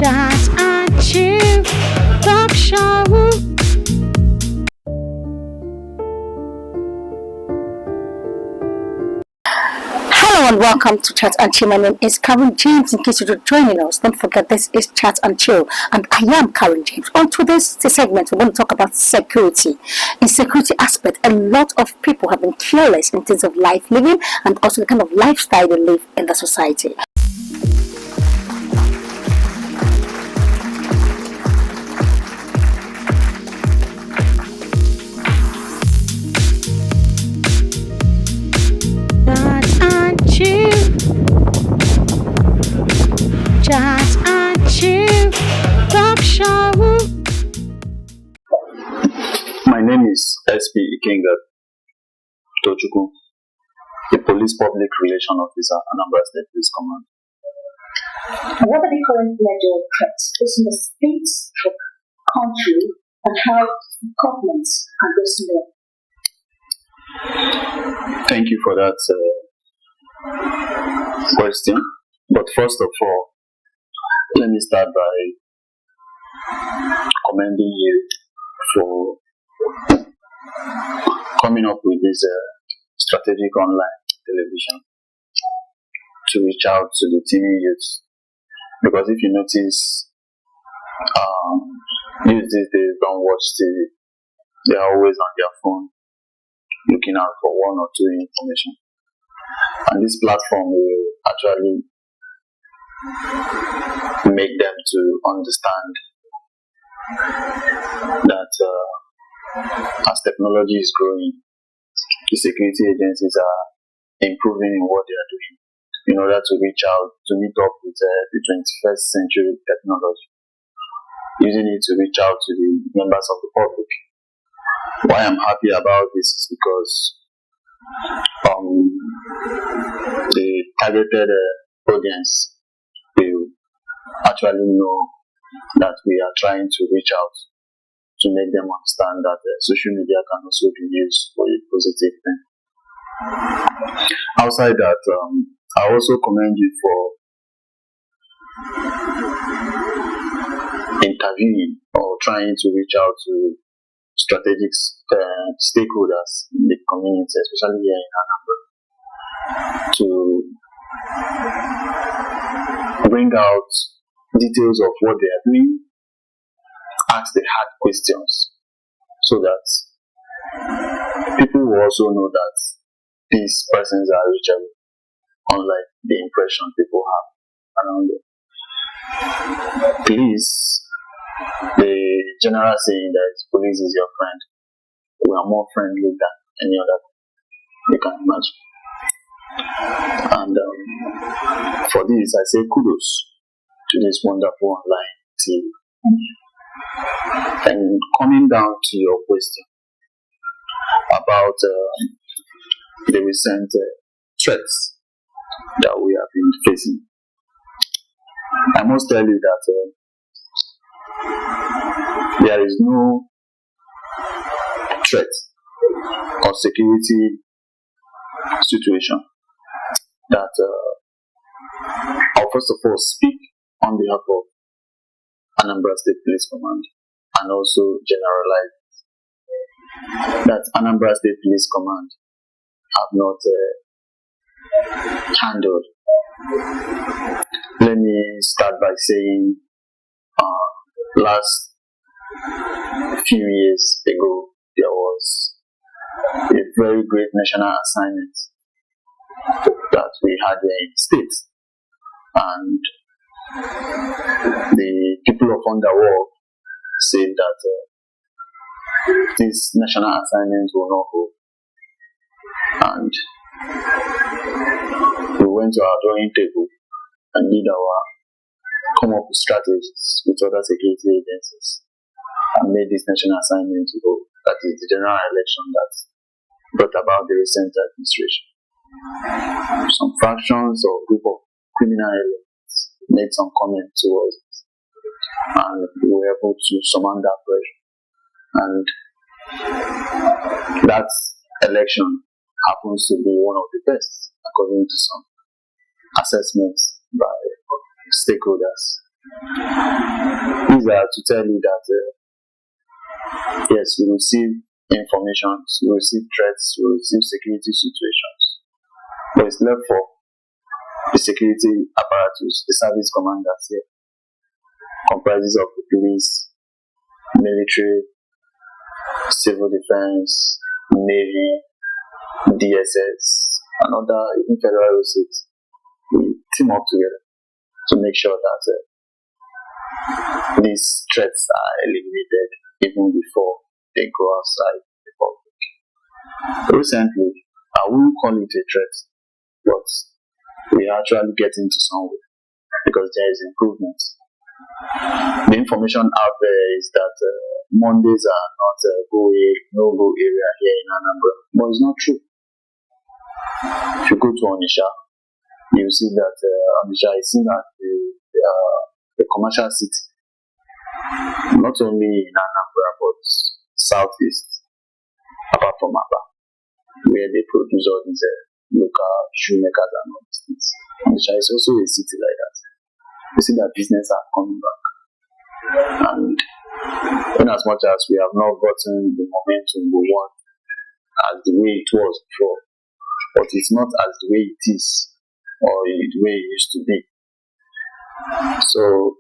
Chat and Chill Talk Show. Hello and welcome to Chat and Chill. My name is Karen James. In case you're joining us, don't forget this is Chat and Chill, and I am Karen James. On today's segment, we're going to talk about security. In security aspect, a lot of people have been careless in terms of life living and also the kind of lifestyle they live in the society. Chat and Chill Talk Show. My name is SP Ikenga Tochukwu, the Police Public Relation Officer, Anambra State Police Command. What are the current legal threats facing the state, country, and how governments address them? Thank you for that question. But first of all, let me start by commending you for coming up with this strategic online television to reach out to the TV youth. Because if you notice, youth these days don't watch TV. They are always on their phone looking out for one or two information. And this platform will actually make them to understand that as technology is growing, the security agencies are improving in what they are doing in order to reach out, to meet up with the 21st century technology, using it to reach out to the members of the public. Why I'm happy about this is because the targeted audience will actually know that we are trying to reach out to make them understand that social media can also be used for a positive thing. Outside that, I also commend you for intervening or trying to reach out to strategic stakeholders in the community, especially here in Anambra, to bring out details of what they are doing, ask the hard questions, so that people will also know that these persons are reachable, unlike the impression people have around them. Please, the general saying that police is your friend. We are more friendly than any other you can imagine. And for this, I say kudos to this wonderful online TV. And coming down to your question about the recent threats that we have been facing, I must tell you that there is no threat or security situation that I'll first of all speak on behalf of Anambra State Police Command and also generalize that Anambra State Police Command have not handled. Let me start by saying last few years ago there was a very great national assignment that we had in states, and the people of Underworld said that this national assignment will not hold, and we went to our drawing table and did come up with strategies with other security agencies and made this national assignment to go. That is the general election that brought about the recent administration. Some fractions or group of criminal elements made some comments towards it, and we were able to summon that pressure. And that election happens to be one of the best, according to some assessments by stakeholders. These are to tell you that yes, we receive information, we receive threats, we receive security situations, but it's left for the security apparatus, the service commanders here, comprises of the police, military, civil defense, navy, DSS, and other even federal receipts. We team up together to make sure that these threats are eliminated even before they go outside the public. Recently, I wouldn't call it a threat, but we are actually getting to somewhere because there is improvement. The information out there is that Mondays are not a no-go area here in Anambra, but it's not true. If you go to Onitsha, you see that Onitsha is seen as the commercial city, not only in Anambra but southeast, apart from Aba, where they produce all these local shoemakers and all these things. Onitsha is also a city like that. You see that business are coming back, and in as much as we have not gotten the momentum we want as the way it was before, but it's not as the way it is or the way it used to be. So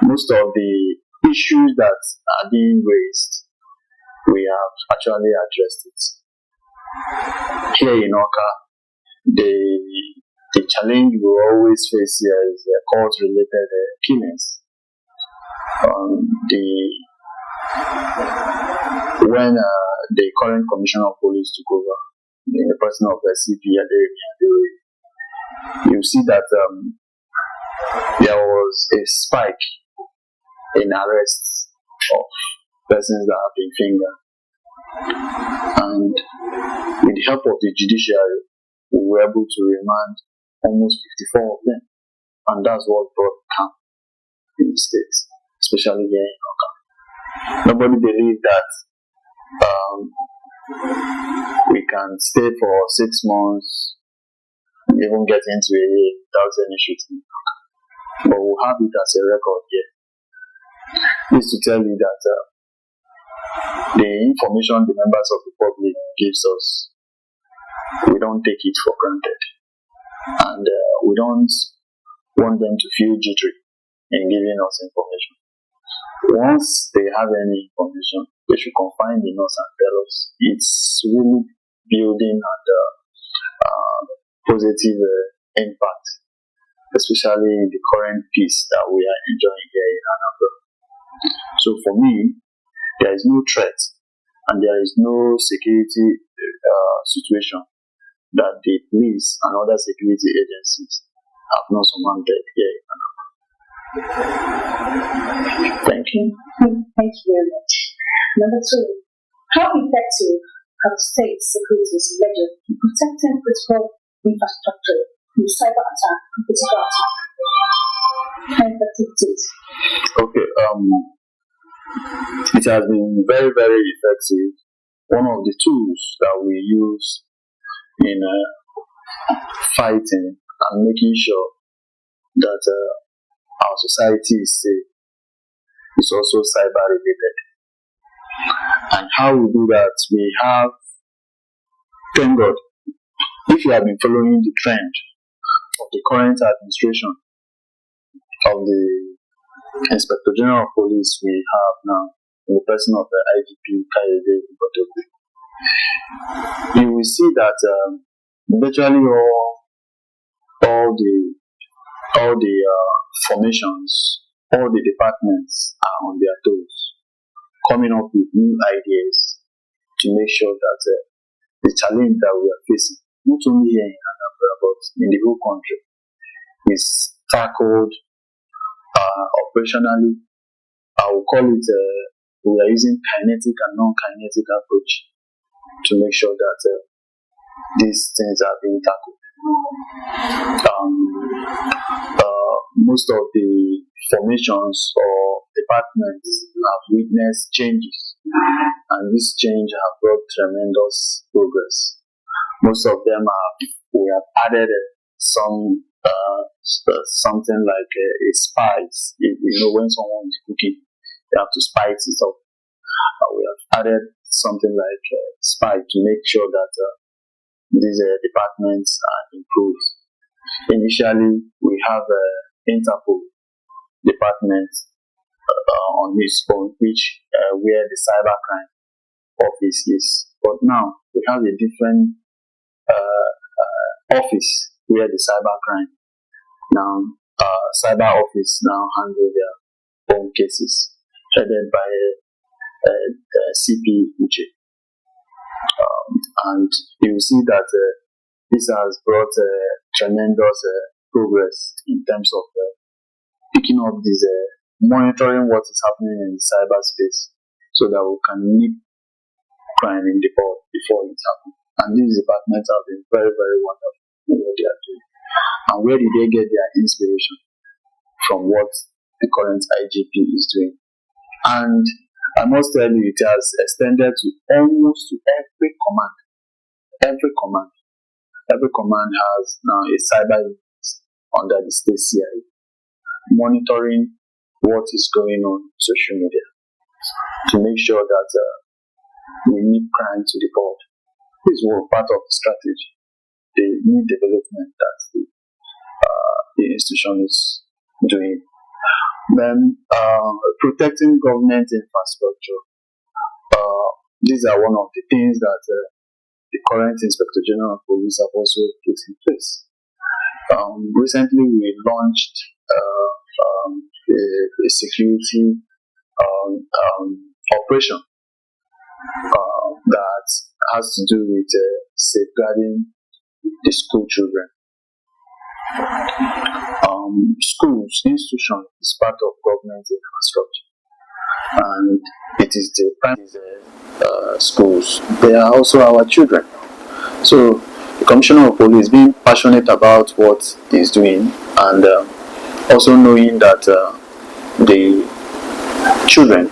most of the issues that are being raised, we have actually addressed it. Here in Oka, the challenge we always face here is court-related killings. When the current commissioner of police took over, in the person of CP Aderemi, you see that there was a spike in arrests of persons that have been fingered, and with the help of the judiciary, we were able to remand almost 54 of them, and that's what brought calm in the states, especially here in Oka. Nobody believed that we can stay for 6 months, even get into a year without any shooting. But we'll have it as a record here. This to tell you that the information the members of the public gives us, we don't take it for granted. And we don't want them to feel jittery in giving us information. Once they have any information, they should confide in us and tell us. It's really building and positive impact, especially the current peace that we are enjoying here in Anambra. So for me, there is no threat and there is no security situation that the police and other security agencies have not surmounted here in Anambra. Thank you. Thank you very much. Number 2, how effective have state securities measured in protecting critical infrastructure from cyber attack and physical attack? How effective it is? Okay, it has been very, very effective. One of the tools that we use in fighting and making sure that our society is safe is also cyber related. And how we do that, we have, thank God, if you have been following the trend of the current administration of the Inspector General of Police we have now, in the person of the IGP Kayode Ibotoku, you will see that virtually all the formations, all the departments are on their toes, coming up with new ideas to make sure that the challenge that we are facing, not only here in Anambra but in the whole country, is tackled operationally. I will call it we are using kinetic and non-kinetic approach to make sure that these things are being tackled. Most of the formations or departments have witnessed changes, and this change have brought tremendous progress. Most of them we have added some something like a spice. When someone is cooking, you have to spice it up. We have added something like spice to make sure that these departments are improved. Initially, we have Interpol department on its own, which where the cybercrime office is. But now we have a different office where the cybercrime now cyber office now handle their own cases, headed by CP Uche. And you will see that this has brought tremendous progress in terms of picking up this, monitoring what is happening in cyberspace, so that we can nip crime in the bud before it happens. And these departments have been very, very wonderful in what they are doing. And where did they get their inspiration? From what the current IGP is doing. And I must tell you, it has extended to almost to every command. Every command. Every command has now a cyber unit under the state CIA, monitoring what is going on social media to make sure that we nip crime to the bud. This was part of the strategy, the new development that the institution is doing. Then protecting government infrastructure. These are one of the things that the current Inspector General of Police have also put in place. Recently, we launched a security operation that has to do with safeguarding the school children. Schools, institutions is part of government infrastructure, and it is the primary schools. They are also our children. So the Commissioner of Police being passionate about what he's doing, and also knowing that the children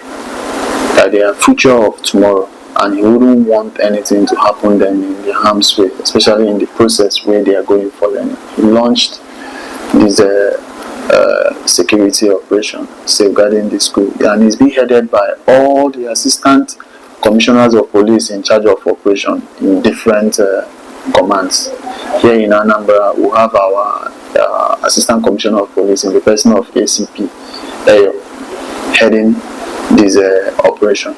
are their future of tomorrow, and he wouldn't want anything to happen to them in the harm's way, especially in the process where they are going for learning. He launched this security operation, safeguarding the school, and it's being headed by all the assistant commissioners of police in charge of operation in different commands. Here in Anambra, we have our assistant commissioner of police in the person of ACP Eyo heading this operation.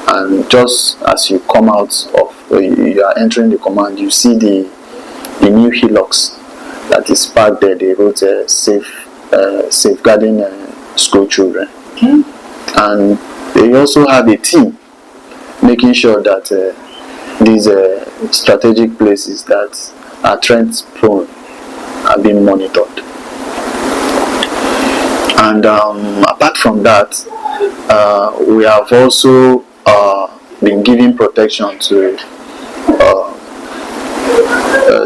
And just as you come out of, you are entering the command, you see the new hillocks that is parked there. They wrote safeguarding school children. Okay. And they also have a team making sure that these strategic places that are threat prone are being monitored. And apart from that, we have also been giving protection to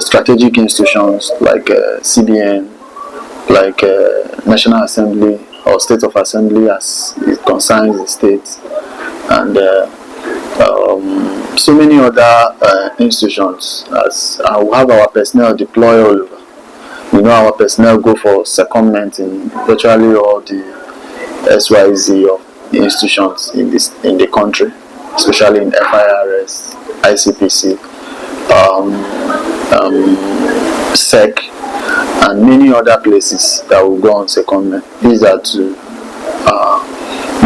strategic institutions like CBN, like National Assembly or State of Assembly as it concerns the state, and so many other institutions. As we have our personnel deploy all over. We know our personnel go for secondment in virtually all the SYZ of the institutions in the country, especially in FIRS, ICPC, SEC, and many other places that will go on secondment. These are to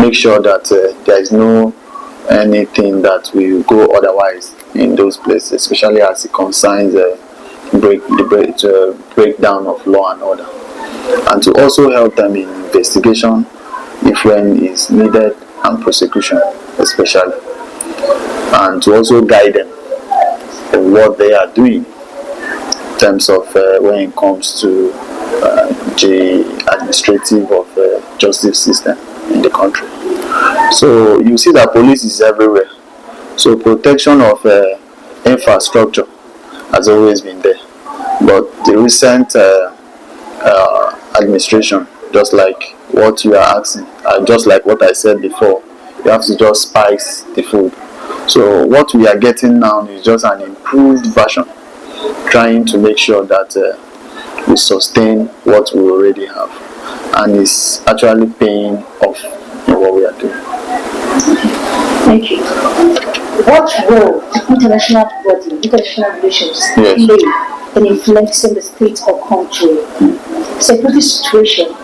make sure that there is no anything that will go otherwise in those places, especially as it concerns breakdown of law and order, and to also help them in investigation if when is needed, and prosecution especially, and to also guide them in what they are doing in terms of when it comes to the administrative of justice system in the country. So you see that police is everywhere. So protection of infrastructure has always been there. But the recent administration, just like what you are asking, just like what I said before, you have to just spice the food. So what we are getting now is just an improved version, trying to make sure that we sustain what we already have, and it's actually paying off in what we are doing. Thank you. What role do international relations play in influencing the state or country security situation,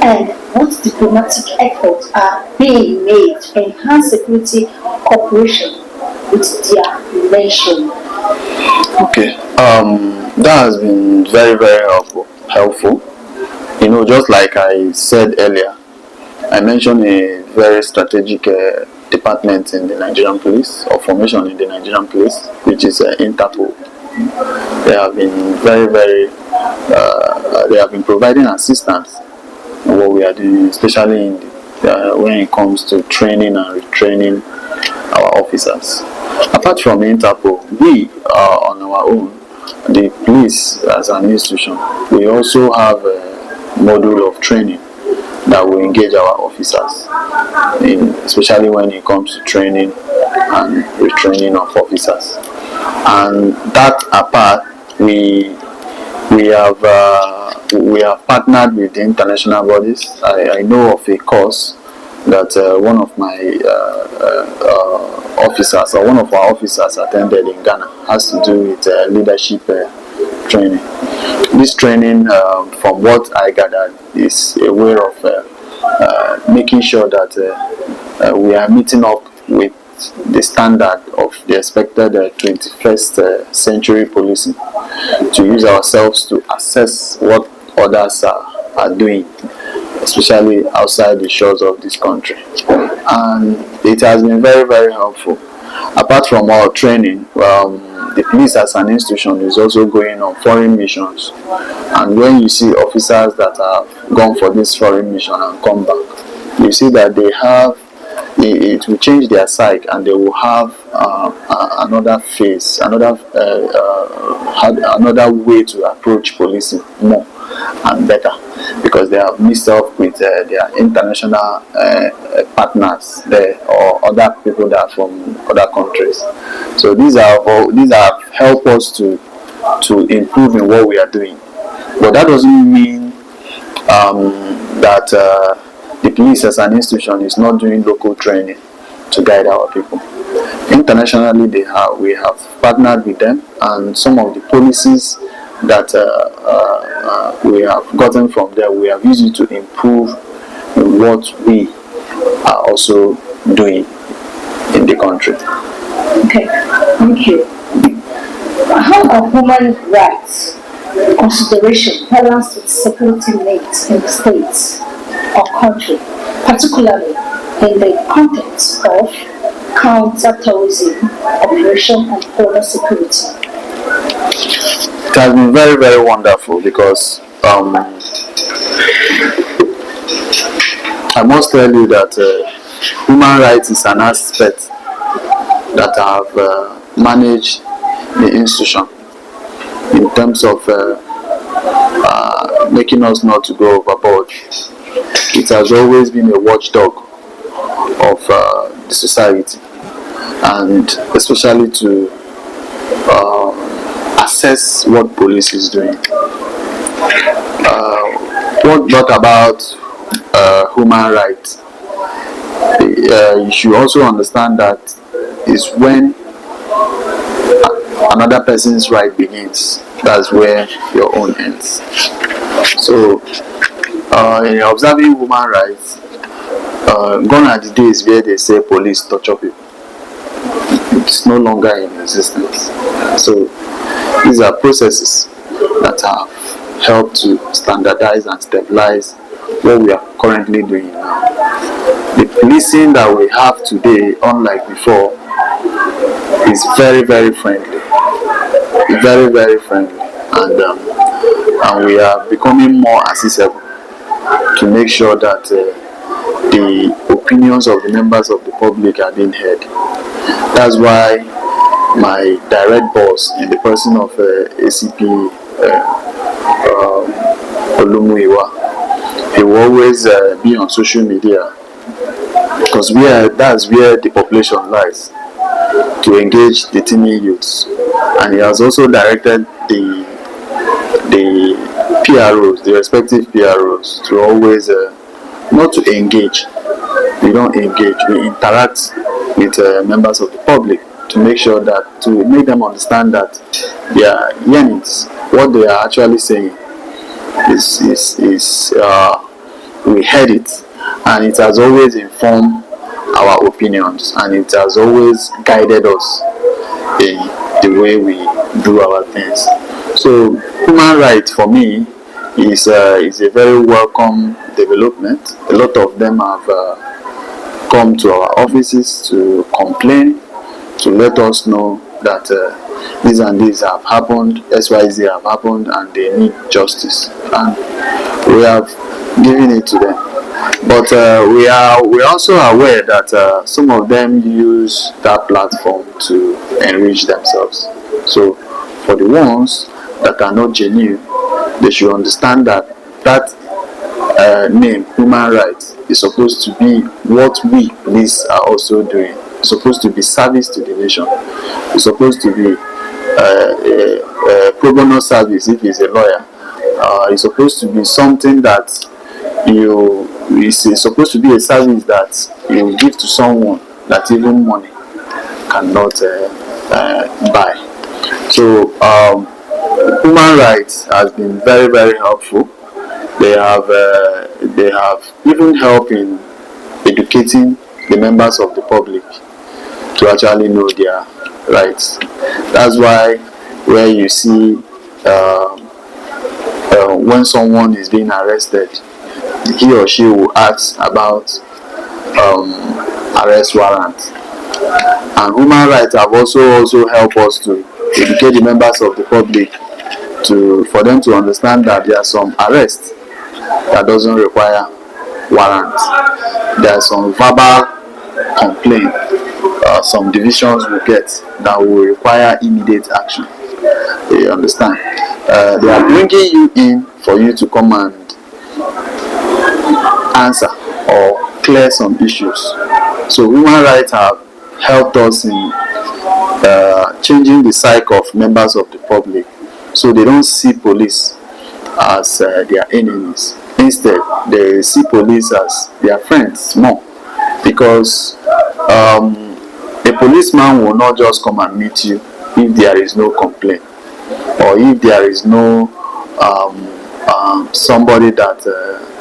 and what diplomatic efforts are being made to enhance security cooperation with their nation? Okay, that has been very, very helpful. Just like I said earlier, I mentioned a very strategic department in the Nigerian police, or formation in the Nigerian police, which is Interpol. They have been they have been providing assistance in what we are doing, especially in when it comes to training and retraining our officers. Apart from Interpol, we are on our own, the police as an institution, we also have a module of training that will engage our officers especially when it comes to training and retraining of officers. And that apart, we have partnered with the international bodies. I know of a course that one of my officers, or one of our officers, attended in Ghana, has to do with leadership training. This training, from what I gathered, is a way of making sure that we are meeting up with the standard of the expected 21st century policing, to use ourselves to assess what others are doing, especially outside the shores of this country. And it has been very, very helpful. Apart from our training, the police as an institution is also going on foreign missions, and when you see officers that have gone for this foreign mission and come back, you see that they have, it will change their psyche, and they will have another face, another way to approach policing more and better, because they have mixed up with their international partners there, or other people that are from other countries. So these are help us to improve in what we are doing. But that doesn't mean that the police as an institution is not doing local training to guide our people. Internationally, we have partnered with them, and some of the policies that we have gotten from there, we have used it to improve what we are also doing in the country. Okay, thank you. How are human rights consideration balanced with security needs in the states or country, particularly in the context of counter-terrorism operation and border security? It has been very, very wonderful, because I must tell you that human rights is an aspect that I have managed the institution in terms of making us not to go overboard. It has always been a watchdog of the society, and especially to assess what police is doing. What brought about human rights? You should also understand that is when another person's right begins. That's where your own ends. So, in observing human rights, gone are the days where they say police torture people. It's no longer in existence. So, these are processes that have helped to standardize and stabilize what we are currently doing now. The policing that we have today, unlike before, is very, very friendly. Very, very friendly. And we are becoming more accessible to make sure that the opinions of the members of the public are being heard. That's why my direct boss, in the person of ACP Olumuyiwa, he will always be on social media, because that's where the population lies, to engage the teeny youths. And he has also directed the PROs, the respective PROs, to always not to engage. We don't engage. We interact with members of the public to make sure that, to make them understand that their yearnings, what they are actually saying, is we heard it, and it has always informed our opinions, and it has always guided us in the way we do our things. So human rights for me is a very welcome development. A lot of them have come to our offices to complain, to let us know that this and this have happened, XYZ have happened, and they need justice, and we have given it to them. But we are also aware that some of them use that platform to enrich themselves. So for the ones that are not genuine, they should understand that name, human rights, is supposed to be what we police are also doing. It's supposed to be service to the nation. It's supposed to be a pro bono service if he's a lawyer. It's supposed to be something that it's supposed to be a service that you give to someone that even money cannot buy. So human rights has been very, very helpful. They have even helped in educating the members of the public to actually know their rights. That's why where you see when someone is being arrested, he or she will ask about arrest warrant. And human rights have also helped us to educate the members of the public for them to understand that there are some arrests that doesn't require warrant. There are some verbal complaint, some divisions will get that will require immediate action. You understand? They are bringing you in for you to come and answer or clear some issues. So human rights have helped us in changing the psyche of members of the public, so they don't see police as their enemies. Instead, they see police as their friends more, because a policeman will not just come and meet you if there is no complaint, or if there is no somebody that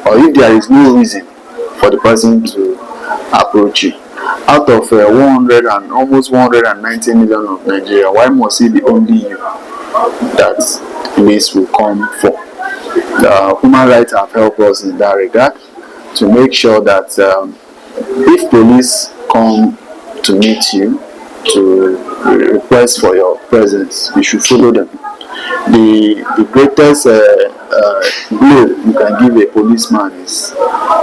or if there is no reason for the person to approach you. Out of 100 and almost 190 million of Nigeria, why must it be only you that police will come for? Human rights have helped us in that regard to make sure that if police come to meet you to request for your presence, you should follow them. The greatest blow you can give a policeman is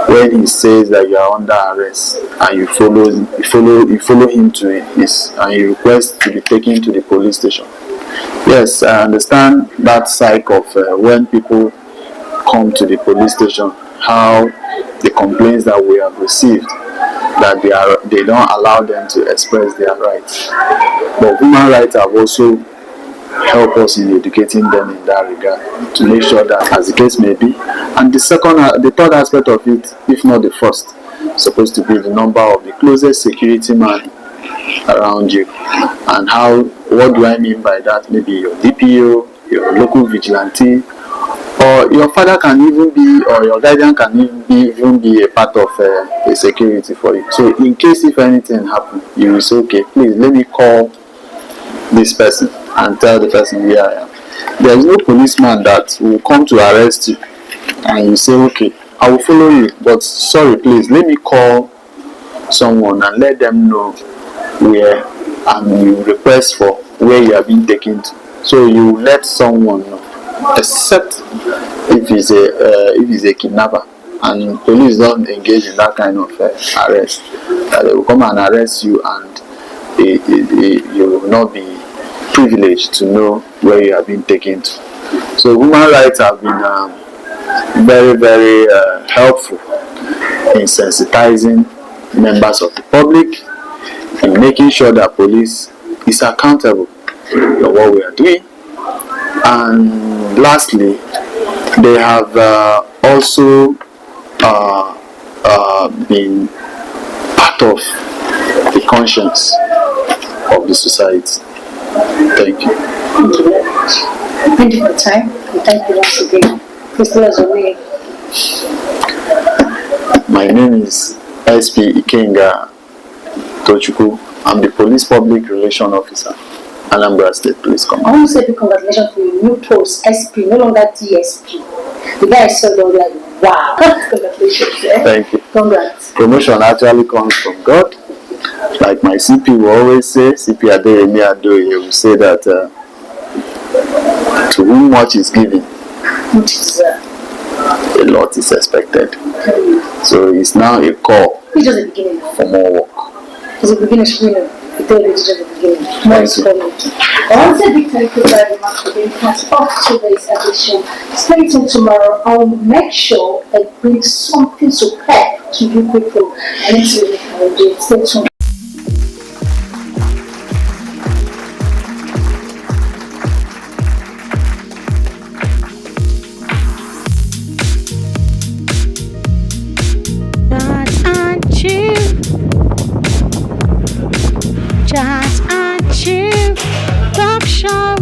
when he says that you are under arrest and you follow him to his, and you request to be taken to the police station. Yes, I understand that side of when people come to the police station, how the complaints that we have received, that they don't allow them to express their rights. But human rights have also helped us in educating them in that regard, to make sure that, as the case may be. And the third aspect of it, if not the first, is supposed to be the number of the closest security man around you. And what do I mean by that? Maybe your DPO, your local vigilante, or your father can even be, or your guardian can even be a part of a security for you. So in case if anything happens, you will say, okay, please let me call this person and tell the person where I am. There is no policeman that will come to arrest you and you say, okay, I will follow you, but sorry, please let me call someone and let them know where, and you request for where you have been taken to. So you let someone know, except if he's a kidnapper, and police don't engage in that kind of arrest. They will come and arrest you, and you will not be privileged to know where you have been taken to. So human rights have been very, very helpful in sensitizing members of the public, in making sure that police is accountable for what we are doing. And lastly, They have also been part of the conscience of the society. Thank you. Thank you very much. Thank you for your time, and thank you once again. Please tell us your name. My name is SP Ikenga Tochukwu. I'm the Police Public Relation Officer, Anambra State Police I Command. want to say big congratulations for your new post, SP, no longer DSP. The guy said, they were like, wow. Congratulations. Thank you. Congrats. Promotion actually comes from God. Like my CP will always say, CP Adeyemi Adoye, he will say that to whom much is given, Which is a lot is expected. So it's now a call it's just the beginning. for more work. It's the beginning, you know. It's just the beginning. More is coming. I want to say big thank you very much for being part of today's edition. Stay tuned tomorrow. I'll make sure I bring something superb to you people. And it's really encouraging. Stay tuned. Chat&Chill talk show.